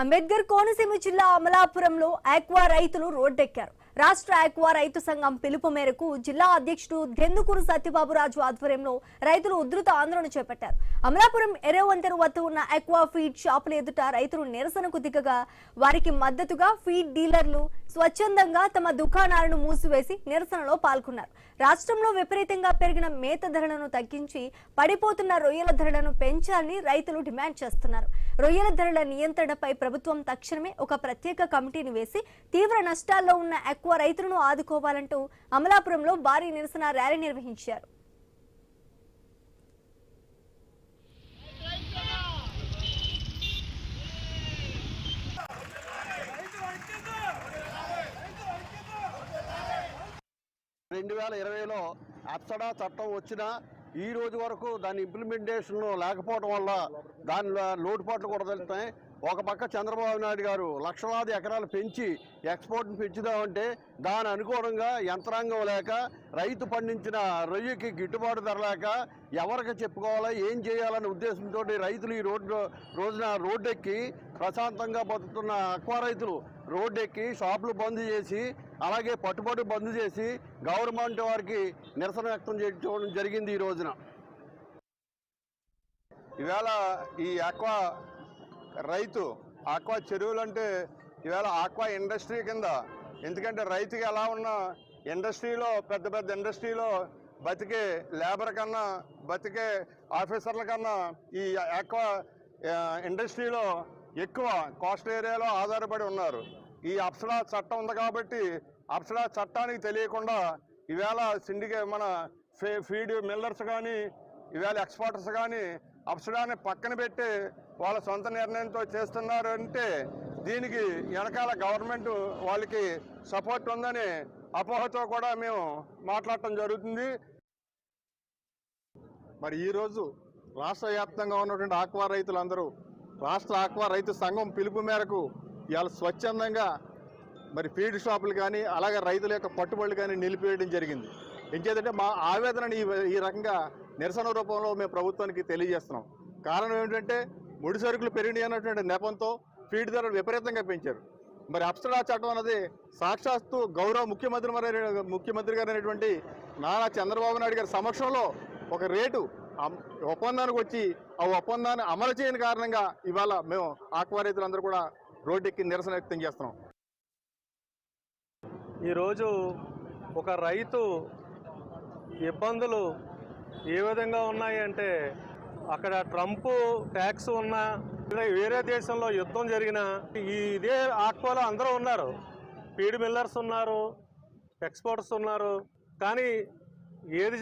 అంబేద్కర్ కోనసీమ జిల్లా అమలాపురంలో ఆక్వా రైతులు రోడ్డెక్కారు. రాష్ట్ర ఆక్వా రైతు సంఘం పిలుపు మేరకు జిల్లా అధ్యక్షుడు దెందుకూరు సత్యబాబురాజు ఆధ్వర్యంలో రైతులు ఉధృత ఆందోళన చేపట్టారు. అమలాపురం ఎర్రవంతెన వద్ద ఉన్న ఆక్వా ఫీడ్ షాపుల ఎదుట రైతులు నిరసనకు దిగగా వారికి మద్దతుగా ఫీడ్ డీలర్లు స్వచ్ఛందంగా తమ దుకాణాలను మూసివేసి నిరసనలో పాల్గొన్నారు. రాష్ట్రంలో విపరీతంగా పెరిగిన మేత ధరలను తగ్గించి పడిపోతున్న రొయ్యల ధరలను పెంచాలని రైతులు డిమాండ్ చేస్తున్నారు. రొయ్యల ధరల నియంత్రణపై ప్రభుత్వం తక్షణమే ఒక ప్రత్యేక కమిటీని వేసి తీవ్ర నష్టాల్లో ఉన్న ఆక్వా రైతులను ఆదుకోవాలంటూ అమలాపురంలో భారీ నిరసన ర్యాలీ నిర్వహించారు. అప్సడా చట్టం వచ్చినా ఈ రోజు వరకు దాని ఇంప్లిమెంటేషన్ లేకపోవడం వల్ల దానిలో లోటుపాట్లు కూడా తెలుస్తాయి. ఒక పక్క చంద్రబాబు నాయుడు గారు లక్షలాది ఎకరాలు పెంచి ఎక్స్పోర్ట్ని పెంచుదామంటే దాని అనుకూలంగా యంత్రాంగం లేక రైతు పండించిన రొయ్యకి గిట్టుబాటు ధర లేక ఎవరికి చెప్పుకోవాలా ఏం చేయాలనే ఉద్దేశంతో రైతులు ఈ రోజున రోడ్డెక్కి ప్రశాంతంగా బతుకుతున్న ఆక్వా రైతులు రోడ్డెక్కి షాపులు బంద్ చేసి అలాగే పట్టుబడి బంద్ చేసి గవర్నమెంట్ వారికి నిరసన వ్యక్తం చేయడం జరిగింది. ఈ రోజున ఇవాళ ఈ ఆక్వా రైతు ఆక్వా చెరువులు అంటే ఇవాళ ఆక్వా ఇండస్ట్రీ కింద, ఎందుకంటే రైతుకి ఎలా ఉన్నా ఇండస్ట్రీలో పెద్ద పెద్ద ఇండస్ట్రీలో బతికే లేబర్ కన్నా బతికే ఆఫీసర్ల కన్నా ఈ ఆక్వా ఇండస్ట్రీలో ఎక్కువ కోస్టల్ ఏరియాలో ఆధారపడి ఉన్నారు. ఈ అప్సడా చట్టం ఉంది కాబట్టి అప్సడా చట్టానికి తెలియకుండా ఈవేళ మన ఫీడ్ మిల్లర్స్ కానీ ఈవేళ ఎక్స్పోర్టర్స్ కానీ అప్సడాని పక్కన పెట్టి వాళ్ళ సొంత నిర్ణయంతో చేస్తున్నారు అంటే దీనికి వెనకాల గవర్నమెంట్ వాళ్ళకి సపోర్ట్ ఉందని అపోహతో కూడా మేము మాట్లాడటం జరుగుతుంది. మరి ఈరోజు రాష్ట్ర వ్యాప్తంగా ఉన్నటువంటి ఆక్వా రైతులందరూ రాష్ట్ర ఆక్వా రైతు సంఘం పిలుపు మేరకు ఇవాళ స్వచ్ఛందంగా మరి ఫీడ్ షాపులు కానీ అలాగే రైతుల యొక్క పట్టుబడులు కానీ నిలిపివేయడం జరిగింది. ఇంకేదంటే మా ఆవేదనని ఈ రకంగా నిరసన రూపంలో మేము ప్రభుత్వానికి తెలియజేస్తున్నాం. కారణం ఏమిటంటే ముడి సరుకులు పెరిగినాయి అన్నటువంటి నెపంతో ఫీడ్ ధరలు విపరీతంగా పెంచారు. మరి అప్సడా చట్టం అన్నది సాక్షాత్తు గౌరవ ముఖ్యమంత్రి గారు అయినటువంటి నారా చంద్రబాబు నాయుడు గారి సమక్షంలో ఒక రేటు ఒప్పందానికి వచ్చి ఆ ఒప్పందాన్ని అమలు చేయని కారణంగా ఇవాళ మేము ఆక్వా రైతులందరూ కూడా రోడ్డెక్కి నిరసన వ్యక్తం చేస్తున్నాం. ఈరోజు ఒక రైతు ఇబ్బందులు ఏ విధంగా ఉన్నాయి అంటే అక్కడ ట్రంప్ ట్యాక్స్ ఉన్నా వేరే దేశంలో యుద్ధం జరిగినా ఇదే ఆక్వాలో అందరూ ఉన్నారు. ఫీడ్ మిల్లర్స్ ఉన్నారు, ఎక్స్పోర్టర్స్ ఉన్నారు. కానీ ఏది